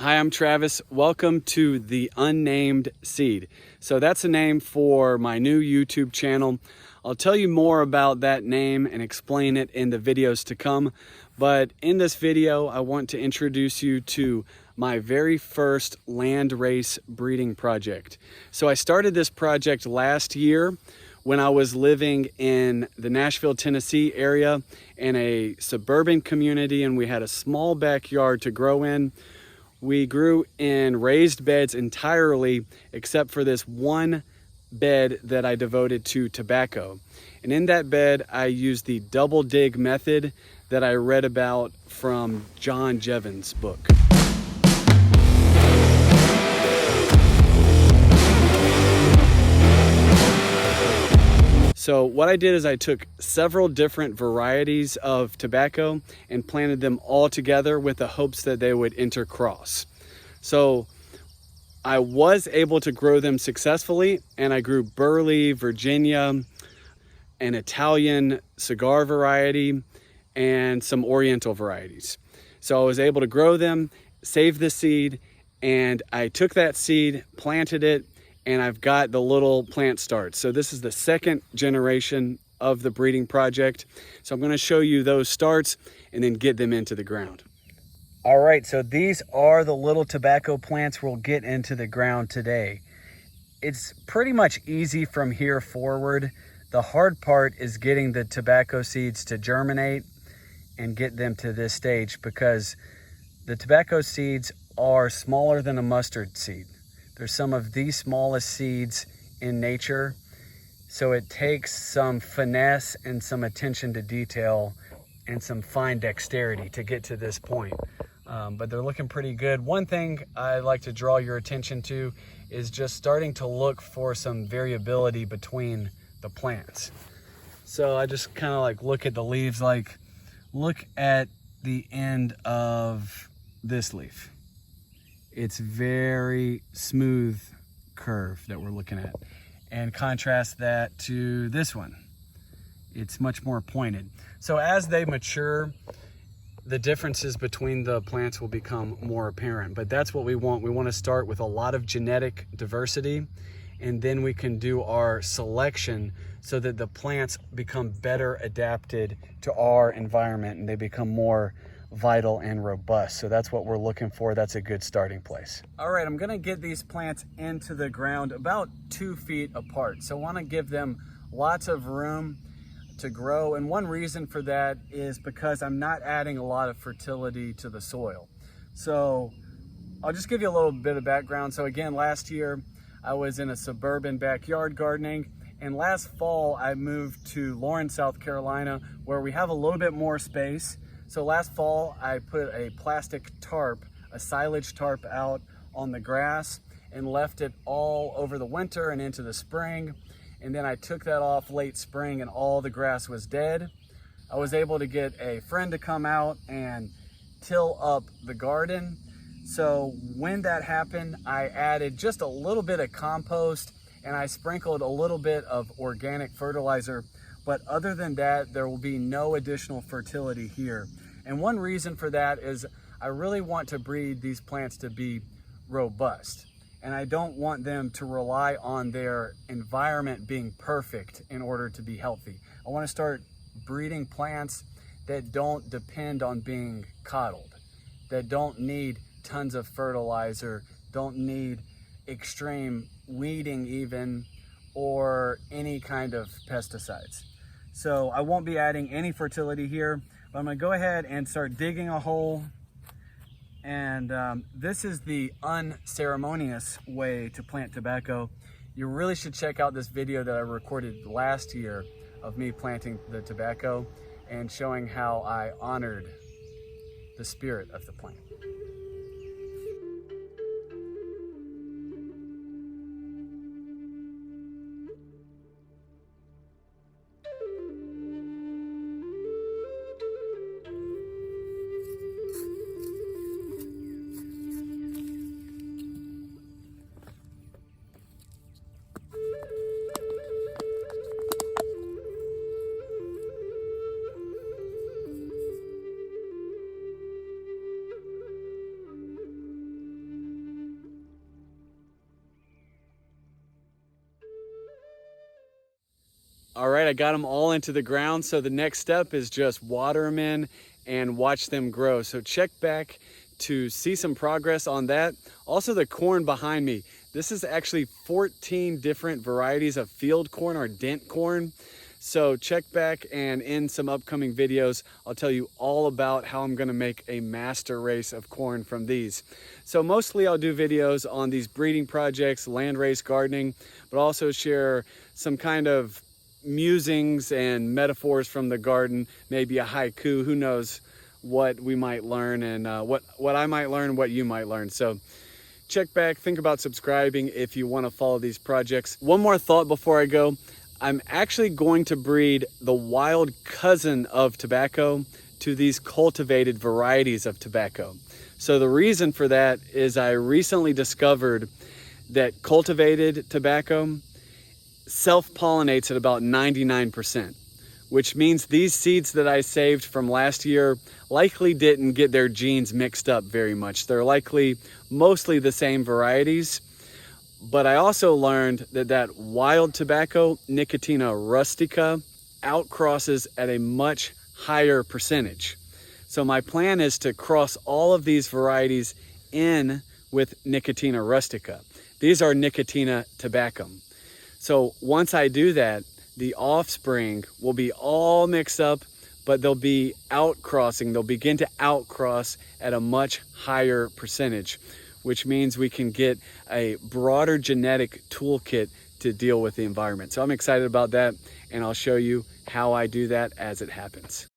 Hi, I'm Travis. Welcome to The Unnamed Seed. So that's a name for my new YouTube channel. I'll tell you more about that name and explain it in the videos to come. But in this video, I want to introduce you to my very first Landrace breeding project. So I started this project last year when I was living in the Nashville, Tennessee area in a suburban community, and we had a small backyard to grow in. We grew in raised beds entirely, except for this one bed that I devoted to tobacco. And in that bed, I used the double dig method that I read about from John Jevons' book. So what I did is I took several different varieties of tobacco and planted them all together with the hopes that they would intercross. So I was able to grow them successfully, and I grew Burley, Virginia, an Italian cigar variety, and some Oriental varieties. So I was able to grow them, save the seed, and I took that seed, planted it, and I've got the little plant starts. So this is the second generation of the breeding project. So I'm going to show you those starts and then get them into the ground. All right, so these are the little tobacco plants we'll get into the ground today. It's pretty much easy from here forward. The hard part is getting the tobacco seeds to germinate and get them to this stage, because the tobacco seeds are smaller than a mustard seed. They're some of the smallest seeds in nature, so it takes some finesse and some attention to detail and some fine dexterity to get to this point. But they're looking pretty good. One thing I'd like to draw your attention to is just starting to look for some variability between the plants. So I just kind of like look at the leaves, like look at the end of this leaf. It's very smooth curve that we're looking at, and contrast that to this one. It's much more pointed. So as they mature, the differences between the plants will become more apparent, but that's what we want. We want to start with a lot of genetic diversity, and then we can do our selection so that the plants become better adapted to our environment and they become more vital and robust. So that's what we're looking for. That's a good starting place. All right, I'm gonna get these plants into the ground about 2 feet apart. So I wanna give them lots of room to grow. And one reason for that is because I'm not adding a lot of fertility to the soil. So I'll just give you a little bit of background. So again, last year I was in a suburban backyard gardening, and last fall I moved to Lawrence, South Carolina, where we have a little bit more space. So last fall I put a plastic tarp, a silage tarp, out on the grass and left it all over the winter and into the spring. And then I took that off late spring and all the grass was dead. I was able to get a friend to come out and till up the garden. So when that happened, I added just a little bit of compost and I sprinkled a little bit of organic fertilizer. But other than that, there will be no additional fertility here. And one reason for that is I really want to breed these plants to be robust. And I don't want them to rely on their environment being perfect in order to be healthy. I want to start breeding plants that don't depend on being coddled, that don't need tons of fertilizer, don't need extreme weeding even, or any kind of pesticides. So I won't be adding any fertility here, but I'm gonna go ahead and start digging a hole. And this is the unceremonious way to plant tobacco. You really should check out this video that I recorded last year of me planting the tobacco and showing how I honored the spirit of the plant. All right, I got them all into the ground. So the next step is just water them in and watch them grow. So check back to see some progress on that. Also the corn behind me. This is actually 14 different varieties of field corn or dent corn. So check back, and in some upcoming videos, I'll tell you all about how I'm gonna make a master race of corn from these. So mostly I'll do videos on these breeding projects, landrace gardening, but also share some kind of musings and metaphors from the garden, maybe a haiku, who knows what we might learn, and what I might learn, what you might learn. So check back, think about subscribing if you want to follow these projects. One more thought before I go. I'm actually going to breed the wild cousin of tobacco to these cultivated varieties of tobacco. So the reason for that is I recently discovered that cultivated tobacco self-pollinates at about 99%, which means these seeds that I saved from last year likely didn't get their genes mixed up very much. They're likely mostly the same varieties. But I also learned that wild tobacco, Nicotina rustica, outcrosses at a much higher percentage. So my plan is to cross all of these varieties in with Nicotina rustica. These are Nicotina tabacum. So once I do that, the offspring will be all mixed up, but they'll be outcrossing. They'll begin to outcross at a much higher percentage, which means we can get a broader genetic toolkit to deal with the environment. So I'm excited about that, and I'll show you how I do that as it happens.